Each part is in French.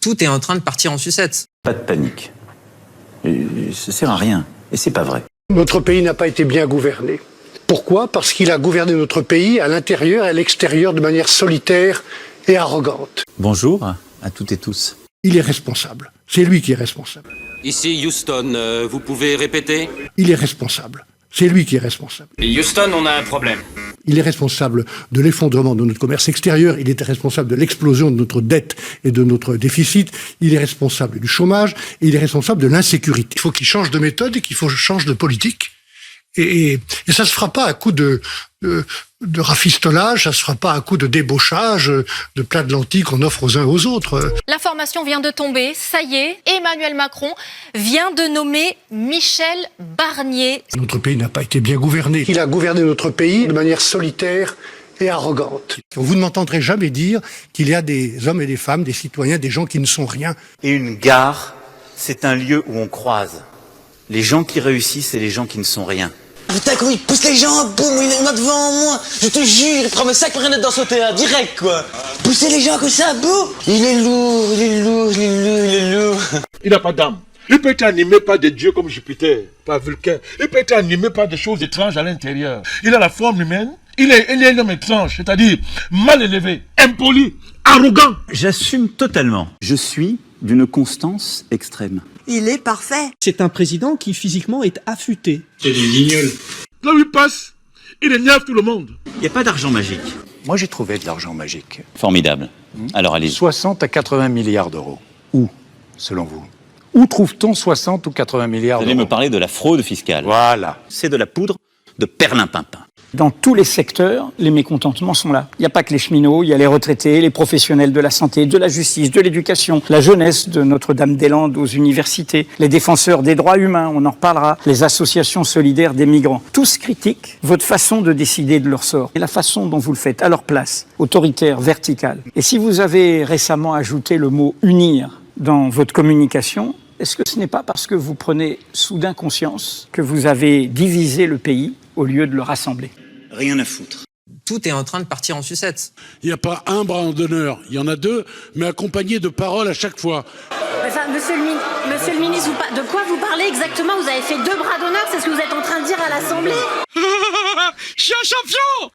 Tout est en train de partir en sucette. Pas de panique. Ça sert à rien. Et c'est pas vrai. Notre pays n'a pas été bien gouverné. Pourquoi ? Parce qu'il a gouverné notre pays à l'intérieur et à l'extérieur de manière solitaire et arrogante. Bonjour à toutes et tous. Il est responsable. C'est lui qui est responsable. Ici Houston, vous pouvez répéter ? Il est responsable. C'est lui qui est responsable. Houston, on a un problème. Il est responsable de l'effondrement de notre commerce extérieur, il est responsable de l'explosion de notre dette et de notre déficit, il est responsable du chômage, et il est responsable de l'insécurité. Il faut qu'il change de méthode et qu'il faut change de politique. Et ça se fera pas à coup de rafistolage, ça se fera pas à coup de débauchage, de plats de lentilles qu'on offre aux uns aux autres. L'information vient de tomber, ça y est, Emmanuel Macron vient de nommer Michel Barnier. Notre pays n'a pas été bien gouverné. Il a gouverné notre pays de manière solitaire et arrogante. Vous ne m'entendrez jamais dire qu'il y a des hommes et des femmes, des citoyens, des gens qui ne sont rien. Et une gare, c'est un lieu où on croise les gens qui réussissent et les gens qui ne sont rien. Putain, comment il pousse les gens, boum, il est devant moi, je te jure, il prend mes sacs rien dans son terrain, direct quoi. Pousser les gens comme ça, boum, il est lourd, il est lourd, il est lourd, il est lourd. Il n'a pas d'âme. Il peut être animé par des dieux comme Jupiter, par Vulcain. Il peut être animé par des choses étranges à l'intérieur. Il a la forme humaine, il est un homme étrange, c'est-à-dire mal élevé, impoli, arrogant. J'assume totalement. Je suis d'une constance extrême. Il est parfait. C'est un président qui physiquement est affûté. C'est des guignols. Là où il passe, il énerve tout le monde. Il n'y a pas d'argent magique. Moi j'ai trouvé de l'argent magique. Formidable. Alors allez-y. 60 à 80 milliards d'euros. Où, selon vous ? Où trouve-t-on 60 ou 80 milliards d'euros ? Vous allez me parler de la fraude fiscale. Voilà. C'est de la poudre de perlimpinpin. Dans tous les secteurs, les mécontentements sont là. Il n'y a pas que les cheminots, il y a les retraités, les professionnels de la santé, de la justice, de l'éducation, la jeunesse de Notre-Dame-des-Landes aux universités, les défenseurs des droits humains, on en reparlera, les associations solidaires des migrants. Tous critiquent votre façon de décider de leur sort et la façon dont vous le faites à leur place, autoritaire, verticale. Et si vous avez récemment ajouté le mot « unir » dans votre communication, est-ce que ce n'est pas parce que vous prenez soudain conscience que vous avez divisé le pays au lieu de le rassembler? Rien à foutre. Tout est en train de partir en sucette. Il n'y a pas un bras d'honneur, il y en a deux, mais accompagnés de paroles à chaque fois. Enfin, monsieur le ministre, de quoi vous parlez exactement? Vous avez fait 2 bras d'honneur, c'est ce que vous êtes en train de dire à l'Assemblée? Je suis un champion!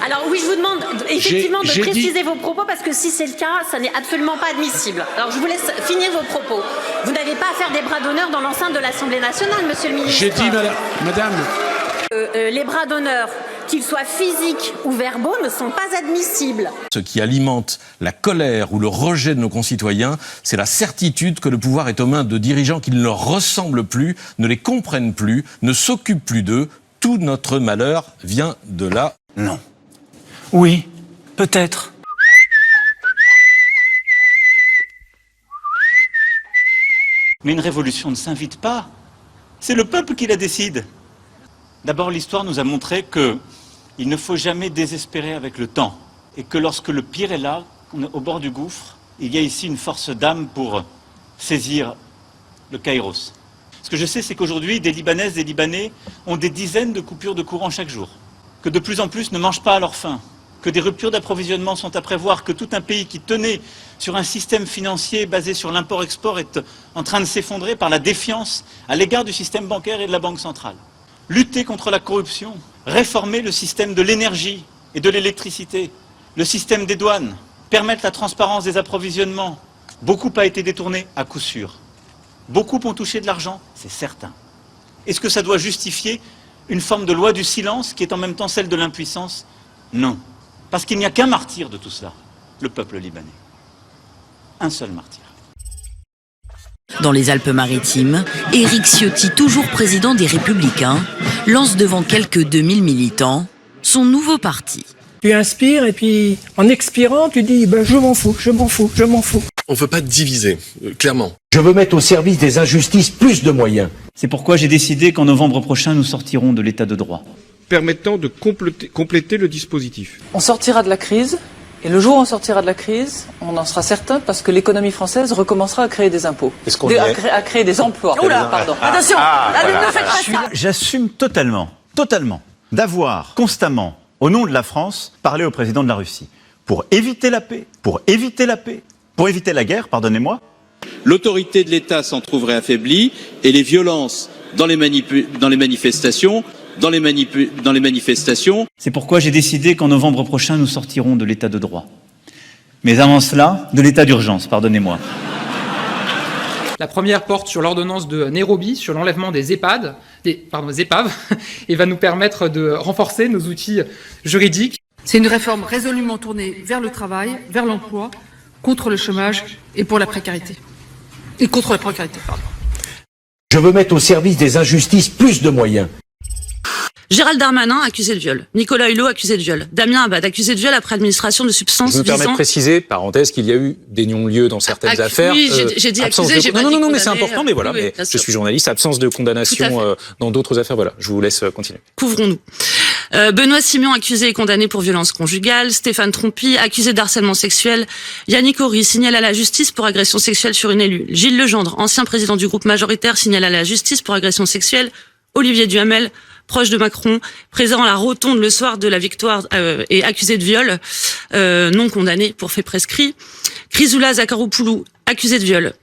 Alors oui, je vous demande effectivement de préciser vos propos, parce que si c'est le cas, ça n'est absolument pas admissible. Alors je vous laisse finir vos propos. Vous n'avez pas à faire des bras d'honneur dans l'enceinte de l'Assemblée nationale, monsieur le ministre. J'ai dit, madame... les bras d'honneur, qu'ils soient physiques ou verbaux, ne sont pas admissibles. Ce qui alimente la colère ou le rejet de nos concitoyens, c'est la certitude que le pouvoir est aux mains de dirigeants qui ne leur ressemblent plus, ne les comprennent plus, ne s'occupent plus d'eux. Tout notre malheur vient de là. Non. Oui, peut-être. Mais une révolution ne s'invite pas. C'est le peuple qui la décide. D'abord, l'histoire nous a montré qu'il ne faut jamais désespérer avec le temps. Et que lorsque le pire est là, on est au bord du gouffre, il y a ici une force d'âme pour saisir le kairos. Ce que je sais, c'est qu'aujourd'hui, des Libanaises, des Libanais ont des dizaines de coupures de courant chaque jour. Que de plus en plus ne mangent pas à leur faim. Que des ruptures d'approvisionnement sont à prévoir, que tout un pays qui tenait sur un système financier basé sur l'import-export est en train de s'effondrer par la défiance à l'égard du système bancaire et de la Banque centrale. Lutter contre la corruption, réformer le système de l'énergie et de l'électricité, le système des douanes, permettre la transparence des approvisionnements. Beaucoup a été détourné, à coup sûr. Beaucoup ont touché de l'argent, c'est certain. Est-ce que ça doit justifier une forme de loi du silence qui est en même temps celle de l'impuissance? Non. Parce qu'il n'y a qu'un martyr de tout cela, le peuple libanais. Un seul martyr. Dans les Alpes-Maritimes, Éric Ciotti, toujours président des Républicains, lance devant quelques 2000 militants son nouveau parti. Tu inspires et puis en expirant, tu dis je m'en fous, je m'en fous, je m'en fous. On ne veut pas diviser, clairement. Je veux mettre au service des injustices plus de moyens. C'est pourquoi j'ai décidé qu'en novembre prochain, nous sortirons de l'état de droit. Permettant de compléter le dispositif. On sortira de la crise, et le jour où on sortira de la crise, on en sera certain parce que l'économie française recommencera à créer des impôts. À créer des emplois. Oula, pardon. Attention, ne faites pas ça. J'assume totalement, d'avoir constamment, au nom de la France, parlé au président de la Russie. pour éviter la paix, pour éviter la guerre, pardonnez-moi. L'autorité de l'État s'en trouverait affaiblie et les violences dans les manifestations. C'est pourquoi j'ai décidé qu'en novembre prochain, nous sortirons de l'état de droit. Mais avant cela, de l'état d'urgence, pardonnez-moi. La première porte sur l'ordonnance de Nairobi, sur l'enlèvement des épaves, et va nous permettre de renforcer nos outils juridiques. C'est une réforme résolument tournée vers le travail, vers l'emploi, contre le chômage et pour la précarité. Et contre la précarité, pardon. Je veux mettre au service des injustices plus de moyens. Gérald Darmanin, accusé de viol. Nicolas Hulot, accusé de viol. Damien Abad, accusé de viol après administration de substances Je me permets de préciser, parenthèse, qu'il y a eu des non-lieux dans certaines affaires. Oui, j'ai dit accusé, j'ai pas dit non, mais c'est important, mais voilà, oui, mais je suis journaliste, absence de condamnation dans d'autres affaires, voilà, je vous laisse continuer. Couvrons-nous. Benoît Simion, accusé et condamné pour violence conjugale. Stéphane Trompi, accusé d'harcèlement sexuel. Yannick Horry, signale à la justice pour agression sexuelle sur une élue. Gilles Legendre, ancien président du groupe majoritaire, signale à la justice pour agression sexuelle. Olivier Duhamel, proche de Macron, présent à la rotonde le soir de la victoire et accusé de viol, non condamné pour fait prescrit. Chrysoula Zakharopoulou, accusé de viol.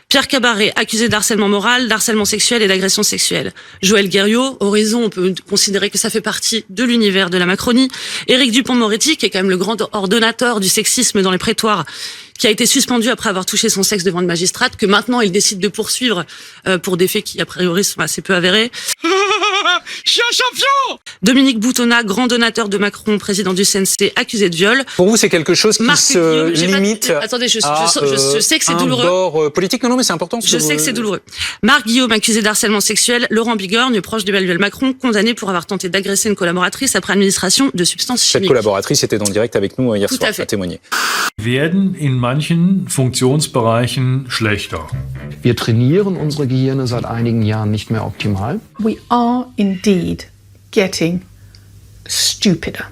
Pierre Cabaret, accusé d'harcèlement moral, d'harcèlement sexuel et d'agression sexuelle. Joël Guerriot, Horizon, on peut considérer que ça fait partie de l'univers de la Macronie. Éric Dupond-Moretti, qui est quand même le grand ordonnateur du sexisme dans les prétoires, qui a été suspendu après avoir touché son sexe devant une magistrate, que maintenant il décide de poursuivre pour des faits qui, a priori, sont assez peu avérés. Je suis un champion! Dominique Boutonnat, grand donateur de Macron, président du CNC, accusé de viol. Pour vous, c'est quelque chose qui se limite Attendez, je sais que c'est douloureux. Un bord politique, non, mais c'est important. Je sais que c'est douloureux. Marc Guillaume, accusé d'harcèlement sexuel. Laurent Bigorgne, proche d'Emmanuel Macron, condamné pour avoir tenté d'agresser une collaboratrice après administration de substances chimiques. Cette collaboratrice était en direct avec nous hier soir, à témoigner. Werden in manchen Funktionsbereichen schlechter. Wir trainieren unsere Gehirne seit einigen Jahren nicht mehr optimal. We are indeed getting stupider.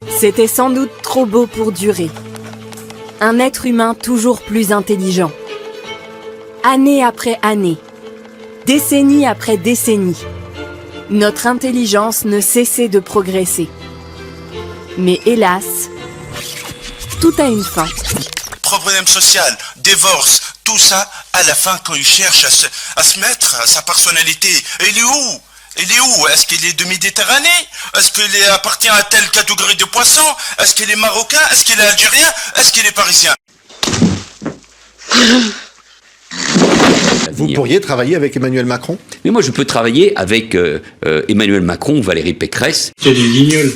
C'était sans doute trop beau pour durer. Un être humain toujours plus intelligent. Année après année, décennie après décennie, notre intelligence ne cessait de progresser. Mais hélas, tout a une fin. Problème social, divorce, tout ça, à la fin, quand il cherche à se mettre, sa personnalité, il est où? Il est où? Est-ce qu'il est de Méditerranée? Est-ce qu'il appartient à telle catégorie de poissons? Est-ce qu'il est marocain? Est-ce qu'il est algérien? Est-ce qu'il est parisien? Vous pourriez travailler avec Emmanuel Macron? Mais moi, je peux travailler avec Emmanuel Macron ou Valérie Pécresse. C'est des guignols.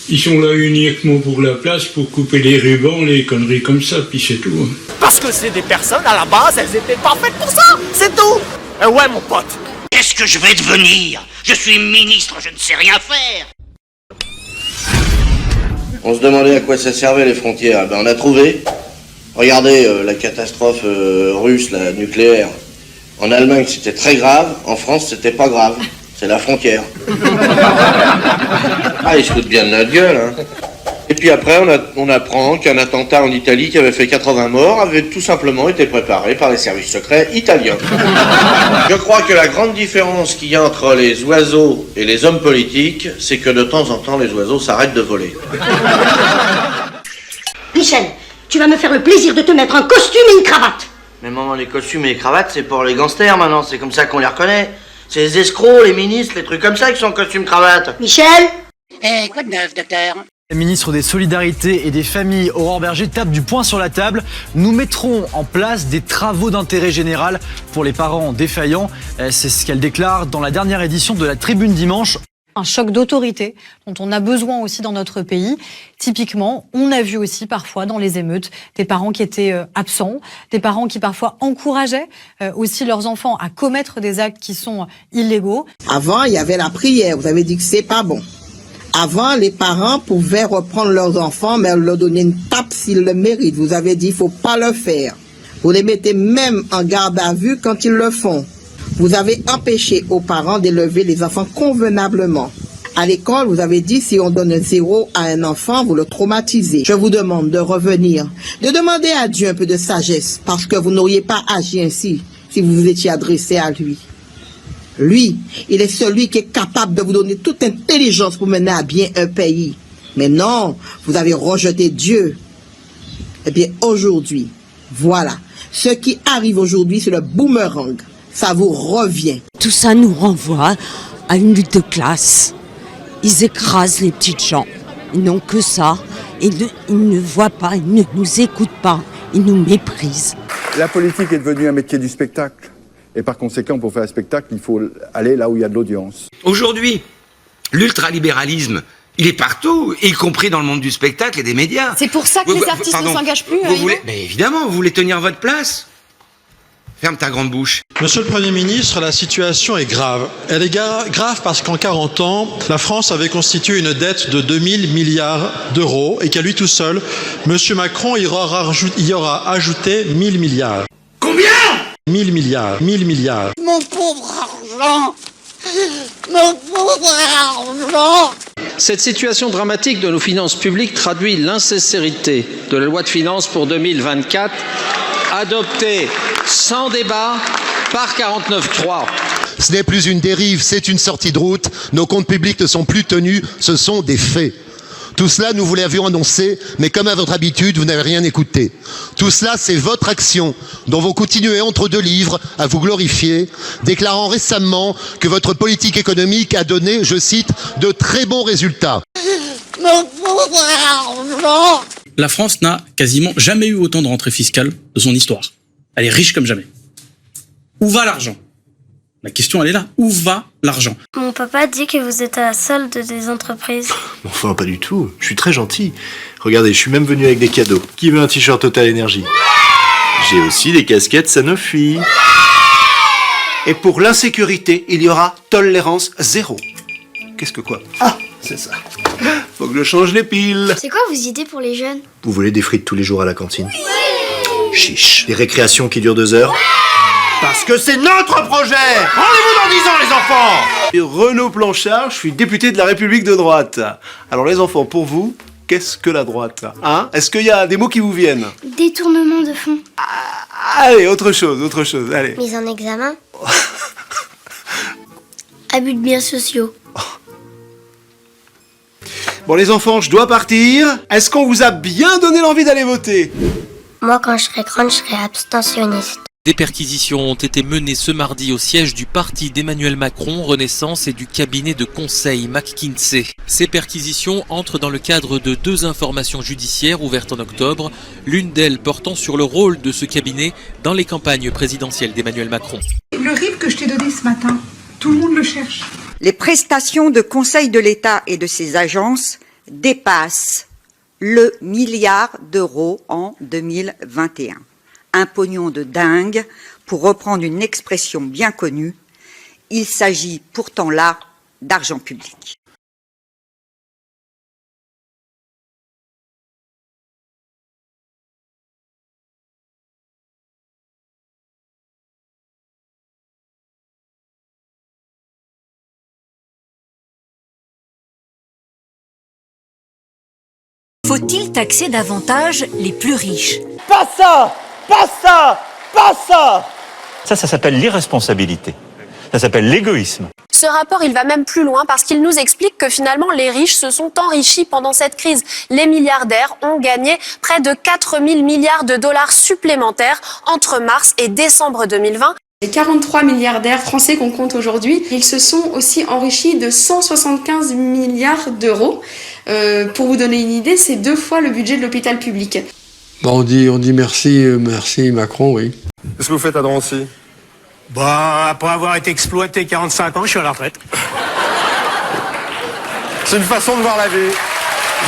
Ils sont là uniquement pour la place, pour couper les rubans, les conneries comme ça, puis c'est tout. Parce que c'est des personnes, à la base, elles étaient pas faites pour ça, c'est tout. Ouais, mon pote. Qu'est-ce que je vais devenir? Je suis ministre, je ne sais rien faire. On se demandait à quoi ça servait les frontières. Ben on a trouvé. Regardez la catastrophe russe, la nucléaire. En Allemagne c'était très grave, en France c'était pas grave. C'est la frontière. Ah, ils se foutent bien de notre gueule, hein. Et puis après, on apprend qu'un attentat en Italie qui avait fait 80 morts avait tout simplement été préparé par les services secrets italiens. Je crois que la grande différence qu'il y a entre les oiseaux et les hommes politiques, c'est que de temps en temps, les oiseaux s'arrêtent de voler. Michel, tu vas me faire le plaisir de te mettre un costume et une cravate. Mais maman, les costumes et les cravates, c'est pour les gangsters maintenant, c'est comme ça qu'on les reconnaît. C'est les escrocs, les ministres, les trucs comme ça qui sont en costume-cravate. Michel? Quoi de neuf, docteur? La ministre des Solidarités et des Familles, Aurore Bergé, tape du poing sur la table. Nous mettrons en place des travaux d'intérêt général pour les parents défaillants. C'est ce qu'elle déclare dans la dernière édition de la Tribune Dimanche. Un choc d'autorité dont on a besoin aussi dans notre pays. Typiquement, on a vu aussi parfois dans les émeutes des parents qui étaient absents, des parents qui parfois encourageaient aussi leurs enfants à commettre des actes qui sont illégaux. Avant, il y avait la prière, vous avez dit que c'est pas bon. Avant, les parents pouvaient reprendre leurs enfants, mais leur donner une tape s'ils le méritent. Vous avez dit, il faut pas le faire. Vous les mettez même en garde à vue quand ils le font. Vous avez empêché aux parents d'élever les enfants convenablement. À l'école, vous avez dit, si on donne un 0 à un enfant, vous le traumatisez. Je vous demande de revenir, de demander à Dieu un peu de sagesse, parce que vous n'auriez pas agi ainsi si vous vous étiez adressé à lui. Lui, il est celui qui est capable de vous donner toute intelligence pour mener à bien un pays. Mais non, vous avez rejeté Dieu. Et bien aujourd'hui, voilà, ce qui arrive aujourd'hui, c'est le boomerang. Ça vous revient. Tout ça nous renvoie à une lutte de classe. Ils écrasent les petites gens. Ils n'ont que ça. Ils ne voient pas, ils ne nous écoutent pas. Ils nous méprisent. La politique est devenue un métier du spectacle. Et par conséquent, pour faire un spectacle, il faut aller là où il y a de l'audience. Aujourd'hui, l'ultralibéralisme, il est partout, y compris dans le monde du spectacle et des médias. C'est pour ça que les artistes ne s'engagent plus. Mais évidemment, vous voulez tenir votre place. Ferme ta grande bouche. Monsieur le Premier ministre, la situation est grave. Elle est grave parce qu'en 40 ans, la France avait constitué une dette de 2000 milliards d'euros et qu'à lui tout seul, Monsieur Macron y aura ajouté 1000 milliards. Combien ? 1000 milliards. 1000 milliards. Mon pauvre argent. Mon pauvre argent. Cette situation dramatique de nos finances publiques traduit l'insincérité de la loi de finances pour 2024, adoptée sans débat par 49.3. Ce n'est plus une dérive, c'est une sortie de route. Nos comptes publics ne sont plus tenus, ce sont des faits. Tout cela, nous vous l'avions annoncé, mais comme à votre habitude, vous n'avez rien écouté. Tout cela, c'est votre action, dont vous continuez entre deux livres à vous glorifier, déclarant récemment que votre politique économique a donné, je cite, de très bons résultats. Mon pauvre argent. La France n'a quasiment jamais eu autant de rentrées fiscales de son histoire. Elle est riche comme jamais. Où va l'argent ? La question, elle est là. Où va l'argent ? Mon papa dit que vous êtes à la solde des entreprises. Enfin, pas du tout. Je suis très gentil. Regardez, je suis même venu avec des cadeaux. Qui veut un t-shirt Total Energy ? J'ai aussi des casquettes Sanofi. Et pour l'insécurité, il y aura tolérance zéro. Qu'est-ce que quoi ? Ah, c'est ça. Faut que je change les piles. C'est quoi vos idées pour les jeunes ? Vous voulez des frites tous les jours à la cantine ? Chiche. Des récréations qui durent 2 heures ? Parce que c'est notre projet. Rendez-vous dans 10 ans, les enfants. Et Renaud Planchard, je suis député de la République de droite. Alors les enfants, pour vous, qu'est-ce que la droite ? Hein ? Est-ce qu'il y a des mots qui vous viennent ? Détournement de fonds. Allez, autre chose, allez. Mise en examen. Abus de biens sociaux. Bon les enfants, je dois partir. Est-ce qu'on vous a bien donné l'envie d'aller voter ? Moi, quand je serai grande, je serai abstentionniste. Des perquisitions ont été menées ce mardi au siège du parti d'Emmanuel Macron, Renaissance, et du cabinet de conseil McKinsey. Ces perquisitions entrent dans le cadre de 2 informations judiciaires ouvertes en octobre, l'une d'elles portant sur le rôle de ce cabinet dans les campagnes présidentielles d'Emmanuel Macron. Le RIB que je t'ai donné ce matin, tout le monde le cherche. Les prestations de conseil de l'État et de ses agences dépassent le milliard d'euros en 2021. Un pognon de dingue, pour reprendre une expression bien connue. Il s'agit pourtant là d'argent public. Faut-il taxer davantage les plus riches ? Pas ça. Pas ça. Pas ça. Ça s'appelle l'irresponsabilité. Ça s'appelle l'égoïsme. Ce rapport, il va même plus loin parce qu'il nous explique que finalement, les riches se sont enrichis pendant cette crise. Les milliardaires ont gagné près de 4 000 milliards de dollars supplémentaires entre mars et décembre 2020. Les 43 milliardaires français qu'on compte aujourd'hui, ils se sont aussi enrichis de 175 milliards d'euros. Pour vous donner une idée, c'est 2 fois le budget de l'hôpital public. Bon, on dit merci Macron, oui. Qu'est-ce que vous faites à Drancy ? Bah, après avoir été exploité 45 ans, je suis à la retraite. C'est une façon de voir la vie.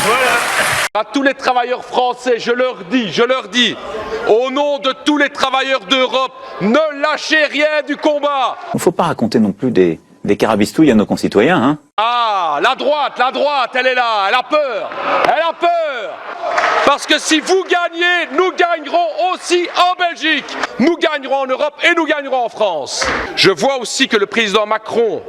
Voilà. À tous les travailleurs français, je leur dis, au nom de tous les travailleurs d'Europe, ne lâchez rien du combat. Il ne faut pas raconter non plus des carabistouilles à nos concitoyens, hein. Ah, la droite, elle est là, elle a peur. Parce que si vous gagnez, nous gagnerons aussi en Belgique. Nous gagnerons en Europe et nous gagnerons en France. Je vois aussi que le président Macron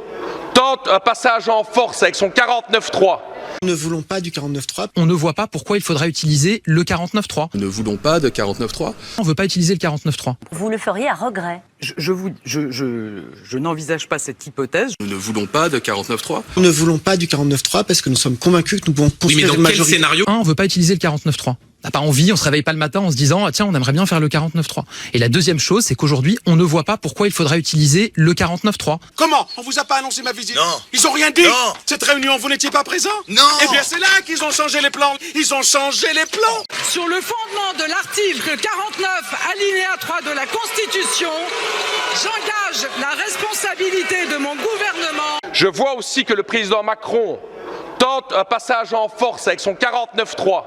tente tente un passage en force avec son 49.3. Nous ne voulons pas du 49.3. On ne voit pas pourquoi il faudra utiliser le 49.3. Nous ne voulons pas de 49.3. On ne veut pas utiliser le 49.3. Vous le feriez à regret. Je n'envisage pas cette hypothèse. Nous ne voulons pas de 49.3. Nous ne voulons pas du 49.3 parce que nous sommes convaincus que nous pouvons construire une majorité. Quel scénario ? On ne veut pas utiliser le 49.3. On n'a pas envie, on se réveille pas le matin en se disant tiens, on aimerait bien faire le 49.3. Et la deuxième chose, c'est qu'aujourd'hui, on ne voit pas pourquoi il faudra utiliser le 49.3. Comment ? On vous a pas annoncé ma visite ? Non. Ils ont rien dit ? Non. Cette réunion, vous n'étiez pas présent ? Non. Eh bien, c'est là qu'ils ont changé les plans. Ils ont changé les plans. Sur le fondement de l'article 49, alinéa 3 de la Constitution, j'engage la responsabilité de mon gouvernement. Je vois aussi que le président Macron tente un passage en force avec son 49.3.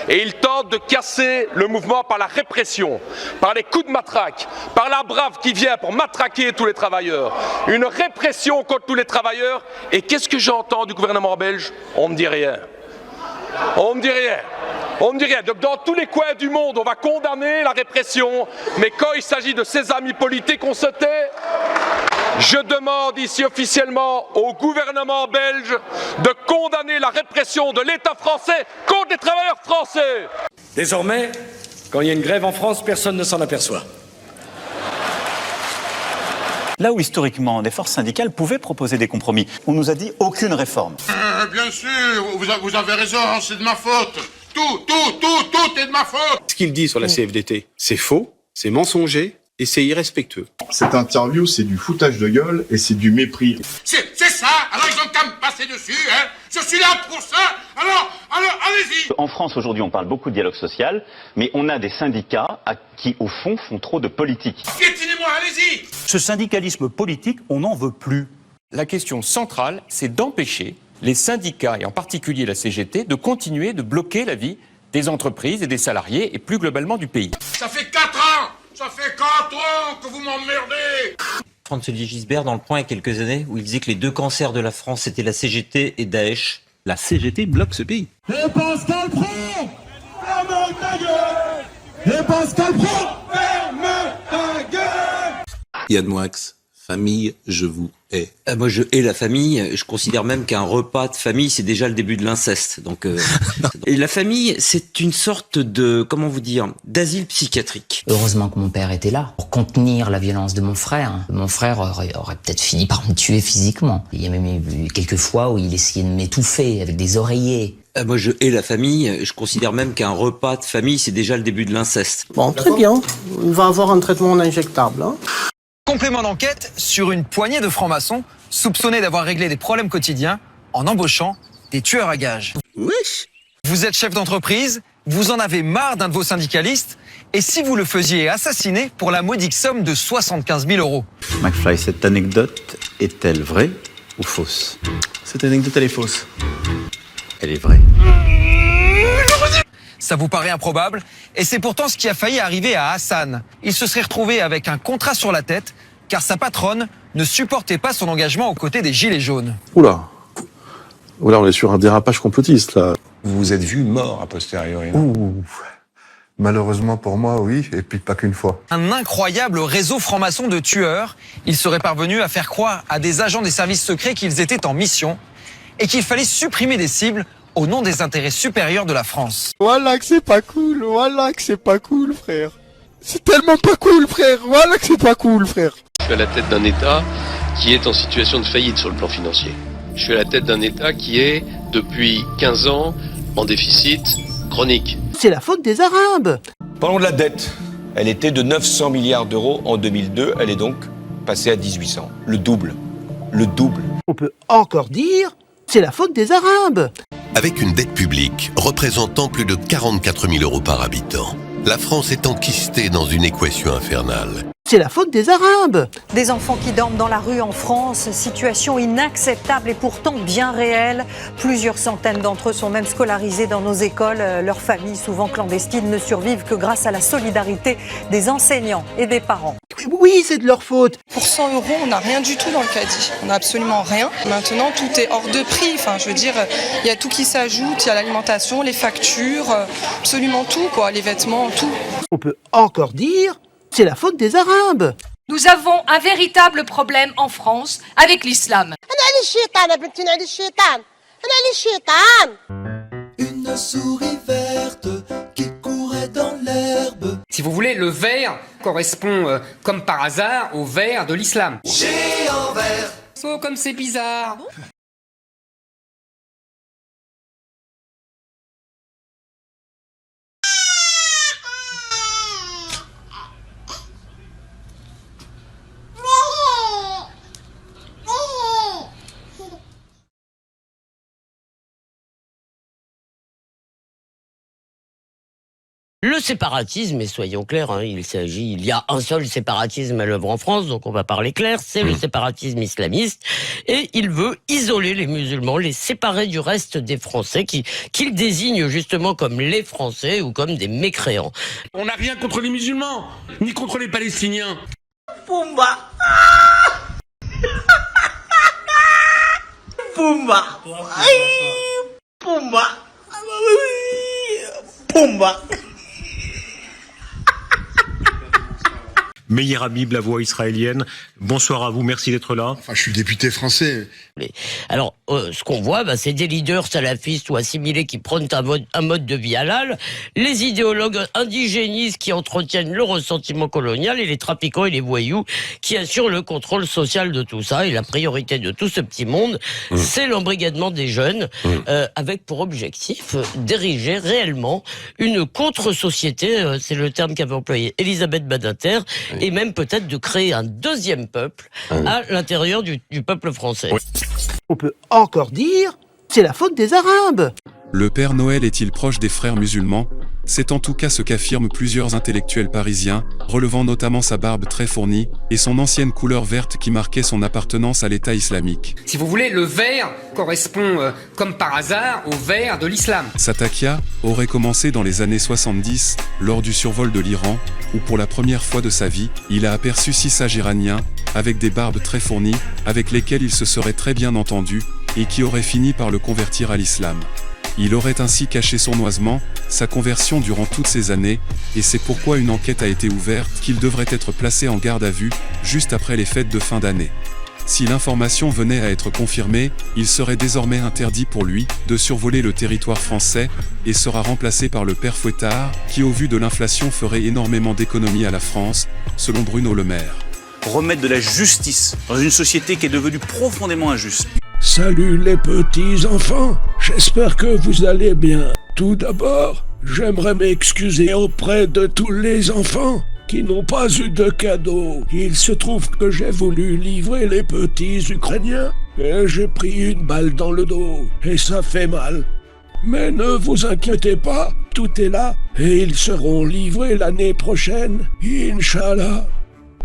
Et il tente de casser le mouvement par la répression, par les coups de matraque, par la brave qui vient pour matraquer tous les travailleurs. Une répression contre tous les travailleurs. Et qu'est-ce que j'entends du gouvernement belge ? On ne me dit rien. On ne me dit rien. On ne me dit rien. Donc dans tous les coins du monde, on va condamner la répression. Mais quand il s'agit de ses amis politiques, on se tait. Je demande ici officiellement au gouvernement belge de condamner la répression de l'État français contre les travailleurs français. Désormais, quand il y a une grève en France, personne ne s'en aperçoit. Là où historiquement les forces syndicales pouvaient proposer des compromis, on nous a dit aucune réforme. Bien sûr, vous avez raison, c'est de ma faute. Tout est de ma faute. Ce qu'il dit sur la CFDT, c'est faux, c'est mensonger et c'est irrespectueux. Cette interview, c'est du foutage de gueule et c'est du mépris. C'est ça, alors ils ont qu'à me passer dessus, hein. Je suis là pour ça, alors allez-y. En France, aujourd'hui, on parle beaucoup de dialogue social, mais on a des syndicats qui, au fond, font trop de politique. Piétinez-moi, allez-y. Ce syndicalisme politique, on n'en veut plus. La question centrale, c'est d'empêcher les syndicats, et en particulier la CGT, de continuer de bloquer la vie des entreprises et des salariés, et plus globalement du pays. Ça fait 4 ans que vous m'emmerdez. François-Olivier Gisbert dans Le Point il y a quelques années où il disait que les deux cancers de la France c'était la CGT et Daesh. La CGT bloque ce pays. Et Pascal Pro, ferme ta gueule. Et Pascal Pro, ferme ta gueule. Yann Moix, famille, je vous hais. Moi je hais la famille, je considère même qu'un repas de famille c'est déjà le début de l'inceste. Donc et la famille c'est une sorte de, comment vous dire, d'asile psychiatrique. Heureusement que mon père était là pour contenir la violence de mon frère. Mon frère aurait peut-être fini par me tuer physiquement. Il y a même eu quelques fois où il essayait de m'étouffer avec des oreillers. Moi je hais la famille, je considère même qu'un repas de famille c'est déjà le début de l'inceste. Bon, très bien, il va avoir un traitement injectable. Hein. Complément d'enquête sur une poignée de francs-maçons soupçonnés d'avoir réglé des problèmes quotidiens en embauchant des tueurs à gages. Wesh. Vous êtes chef d'entreprise, vous en avez marre d'un de vos syndicalistes, et si vous le faisiez assassiner pour la modique somme de 75 000 euros. McFly, cette anecdote est-elle vraie ou fausse ? Cette anecdote, elle est fausse. Elle est vraie. Ça vous paraît improbable, et c'est pourtant ce qui a failli arriver à Hassan. Il se serait retrouvé avec un contrat sur la tête, car sa patronne ne supportait pas son engagement aux côtés des Gilets jaunes. Oula, on est sur un dérapage complotiste, là. Vous vous êtes vu mort a posteriori. Malheureusement pour moi, oui, et puis pas qu'une fois. Un incroyable réseau franc-maçon de tueurs. Il serait parvenu à faire croire à des agents des services secrets qu'ils étaient en mission, et qu'il fallait supprimer des cibles au nom des intérêts supérieurs de la France. Voilà que c'est pas cool, frère. C'est tellement pas cool, frère. Voilà que c'est pas cool, frère. Je suis à la tête d'un État qui est en situation de faillite sur le plan financier. Je suis à la tête d'un État qui est, depuis 15 ans, en déficit chronique. C'est la faute des Arabes. Parlons de la dette. Elle était de 900 milliards d'euros en 2002. Elle est donc passée à 1800. Le double. On peut encore dire, c'est la faute des Arabes. Avec une dette publique représentant plus de 44 000 euros par habitant, la France est enquistée dans une équation infernale. C'est la faute des Arabes. Des enfants qui dorment dans la rue en France, situation inacceptable et pourtant bien réelle. Plusieurs centaines d'entre eux sont même scolarisés dans nos écoles. Leurs familles, souvent clandestines, ne survivent que grâce à la solidarité des enseignants et des parents. Oui, c'est de leur faute. Pour 100 euros, on n'a rien du tout dans le caddie. On n'a absolument rien. Maintenant, tout est hors de prix. Enfin, je veux dire, il y a tout qui s'ajoute. Il y a l'alimentation, les factures, absolument tout, quoi. Les vêtements, tout. On peut encore dire, c'est la faute des Arabes. Nous avons un véritable problème en France avec l'islam. Une souris verte qui courait dans l'herbe. Si vous voulez, le vert correspond, comme par hasard, au vert de l'islam. Géant vert. Oh, comme c'est bizarre. Le séparatisme, et soyons clairs, hein, il y a un seul séparatisme à l'œuvre en France, donc on va parler clair, c'est le séparatisme islamiste, et il veut isoler les musulmans, les séparer du reste des Français, qu'il désigne justement comme les Français ou comme des mécréants. On n'a rien contre les musulmans, ni contre les Palestiniens. Pumba. Pumba. Pumba. Pumba. Meir Habib, la voix israélienne. Bonsoir à vous, merci d'être là. Enfin, je suis député français. Alors, ce qu'on voit, c'est des leaders salafistes ou assimilés qui prônent un mode de vie halal, les idéologues indigénistes qui entretiennent le ressentiment colonial et les trafiquants et les voyous qui assurent le contrôle social de tout ça. Et la priorité de tout ce petit monde, c'est l'embrigadement des jeunes, avec pour objectif d'ériger réellement une contre-société, c'est le terme qu'avait employé Elisabeth Badinter, et même peut-être de créer un deuxième peuple à l'intérieur du peuple français. On peut encore dire, c'est la faute des Arabes. Le Père Noël est-il proche des frères musulmans? C'est en tout cas ce qu'affirment plusieurs intellectuels parisiens, relevant notamment sa barbe très fournie et son ancienne couleur verte qui marquait son appartenance à l'État islamique. Si vous voulez, le vert correspond, comme par hasard, au vert de l'islam. Sa taqia aurait commencé dans les années 70, lors du survol de l'Iran, où pour la première fois de sa vie, il a aperçu 6 sages iraniens, avec des barbes très fournies, avec lesquels il se serait très bien entendu, et qui auraient fini par le convertir à l'islam. Il aurait ainsi caché sournoisement sa conversion durant toutes ces années, et c'est pourquoi une enquête a été ouverte qu'il devrait être placé en garde à vue, juste après les fêtes de fin d'année. Si l'information venait à être confirmée, il serait désormais interdit pour lui de survoler le territoire français, et sera remplacé par le père Fouettard, qui au vu de l'inflation ferait énormément d'économies à la France, selon Bruno Le Maire. Remettre de la justice dans une société qui est devenue profondément injuste. Salut les petits enfants, j'espère que vous allez bien. Tout d'abord, j'aimerais m'excuser auprès de tous les enfants qui n'ont pas eu de cadeau. Il se trouve que j'ai voulu livrer les petits Ukrainiens et j'ai pris une balle dans le dos et ça fait mal. Mais ne vous inquiétez pas, tout est là et ils seront livrés l'année prochaine, Inch'Allah.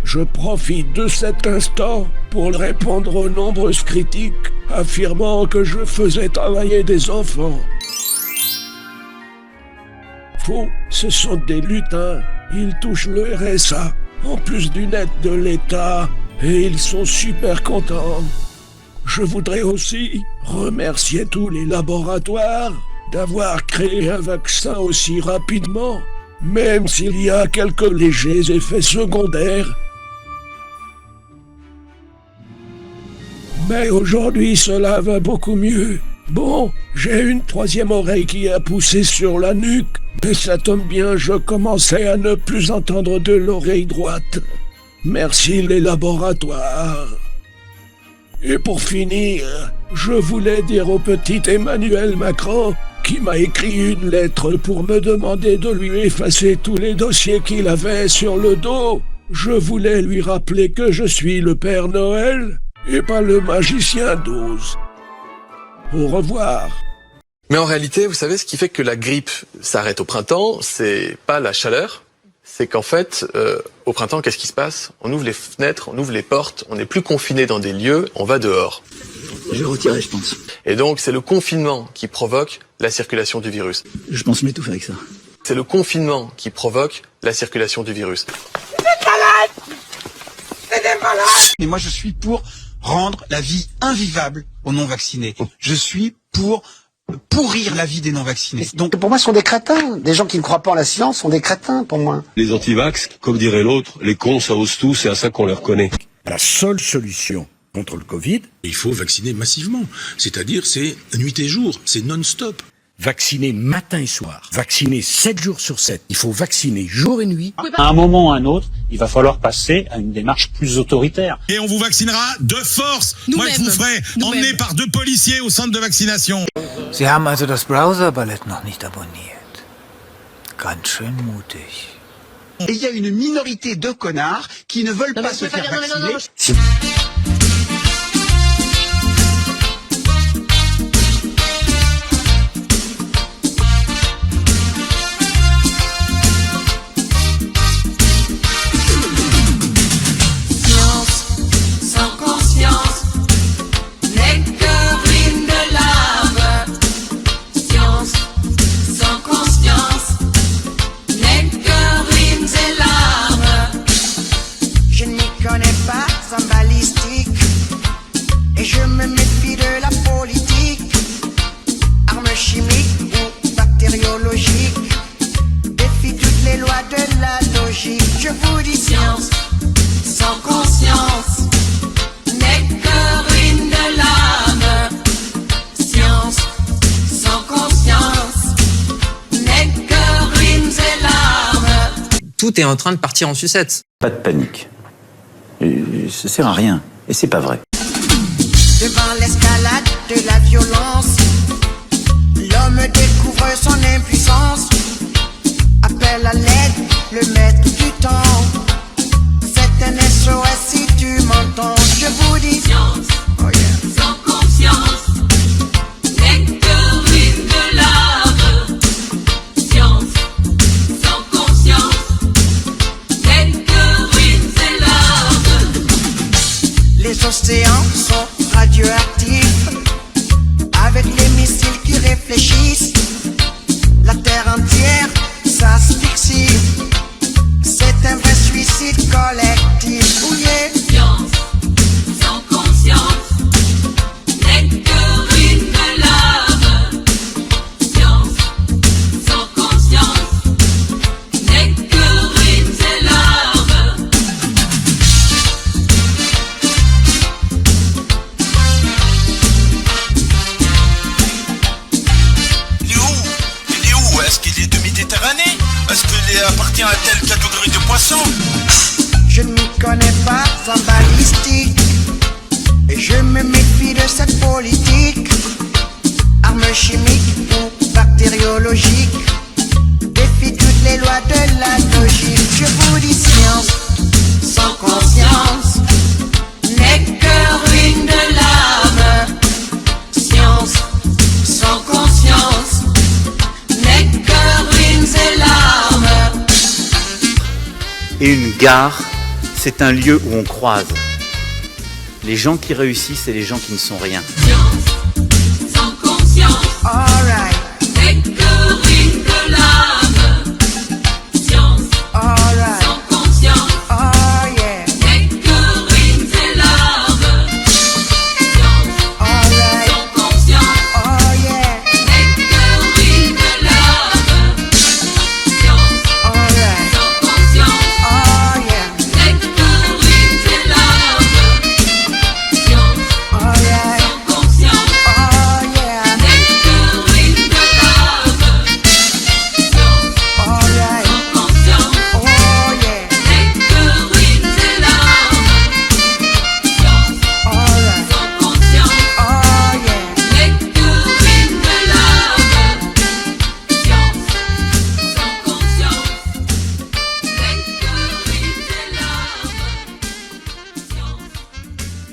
Je profite de cet instant pour répondre aux nombreuses critiques affirmant que je faisais travailler des enfants. Faux, ce sont des lutins. Ils touchent le RSA, en plus d'une aide de l'État, et ils sont super contents. Je voudrais aussi remercier tous les laboratoires d'avoir créé un vaccin aussi rapidement, même s'il y a quelques légers effets secondaires. Mais aujourd'hui, cela va beaucoup mieux. Bon, j'ai une 3e oreille qui a poussé sur la nuque, mais ça tombe bien, je commençais à ne plus entendre de l'oreille droite. Merci les laboratoires. Et pour finir, je voulais dire au petit Emmanuel Macron, qui m'a écrit une lettre pour me demander de lui effacer tous les dossiers qu'il avait sur le dos. Je voulais lui rappeler que je suis le Père Noël et pas le magicien d'Oz. Au revoir. Mais en réalité, vous savez, ce qui fait que la grippe s'arrête au printemps, c'est pas la chaleur, c'est qu'en fait, au printemps, qu'est-ce qui se passe? On ouvre les fenêtres, on ouvre les portes, on n'est plus confiné dans des lieux, on va dehors. Je vais retirer, je pense. Et donc, c'est le confinement qui provoque la circulation du virus. Je pense m'étouffer avec ça. C'est le confinement qui provoque la circulation du virus. C'est des malades! C'est des malades! Mais moi, je suis pour rendre la vie invivable aux non-vaccinés. Je suis pour pourrir la vie des non-vaccinés. Donc pour moi, ce sont des crétins. Des gens qui ne croient pas en la science sont des crétins pour moi. Les antivax, comme dirait l'autre, les cons, ça ose tout, c'est à ça qu'on les reconnaît. La seule solution contre le Covid, Il faut vacciner massivement. C'est-à-dire, c'est nuit et jour, c'est non-stop. vacciner matin et soir, vacciner 7 jours sur 7. Il faut vacciner jour et nuit. À un moment ou à un autre, il va falloir passer à une démarche plus autoritaire. Et on vous vaccinera de force. Moi, je vous ferai emmener par 2 policiers au centre de vaccination. Sie haben also das Browser-Ballett noch nicht abonniert. Ganz schön mutig. Et il y a une minorité de connards qui ne veulent pas se faire vacciner. Sans conscience, n'est que ruine de l'âme. Science, sans conscience, n'est que ruines et larmes. Je n'y connais pas en balistique, et je me méfie de la politique. Armes chimiques ou bactériologiques, défie toutes les lois de la logique. Je vous dis science, sans conscience, n'est que ruine de l'âme. Science, sans conscience, n'est que ruines et larmes. Tout est en train de partir en sucette. Pas de panique. Ça sert à rien. Et c'est pas vrai. Devant l'escalade de la violence, l'homme découvre son impuissance. Appelle à l'aide le maître du temps. C'est un SOS si tu m'entends. Je vous dis science, sans conscience, n'est que ruine de l'âme. Science, sans conscience, n'est que ruines et larmes. les océans sont radioactifs, avec les missiles qui réfléchissent. La terre entière s'asphyxie. C'est un vrai suicide collectif. Oh yeah. Science, sans conscience, n'est que ruine de l'âme. Science, sans conscience, n'est que ruines et larmes. Il est où? Est-ce qu'il est de Méditerranée? Est-ce qu'il appartient à telle catégorie de poissons? Je ne m'y connais pas en balistique, et je me méfie de cette politique. Armes chimiques ou bactériologiques, défie toutes les lois de la logique. Je vous dis science, sans conscience, n'est que ruine de l'âme. Science, sans conscience, n'est que ruines et larmes. Et une gare, c'est un lieu où on croise les gens qui réussissent et les gens qui ne sont rien. Sans conscience, alright, n'est que ruine de l'âme. Science, alright, sans conscience, oh yeah, n'est que ruines et larmes. Science, alright, sans conscience, oh yeah, n'est que ruine de l'âme. Science, alright, sans conscience, oh yeah, n'est que ruines et larmes. Science, alright, sans conscience, oh yeah, n'est que ruine de l'âme. Science, alright, sans conscience, oh yeah, n'est que ruines et larmes. Science, alright, sans conscience, oh yeah, n'est que ruines de l'âme. Science, sans conscience, n'est que ruines et larmes. Science,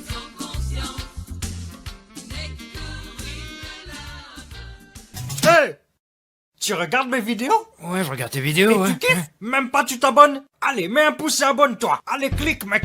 sans conscience, n'est que ruines et larmes. Hey! Tu regardes mes vidéos? Ouais, je regarde tes vidéos, Et ouais. tu kiffes? Même pas tu t'abonnes? Allez, mets un pouce et abonne-toi. Allez, clique, mec.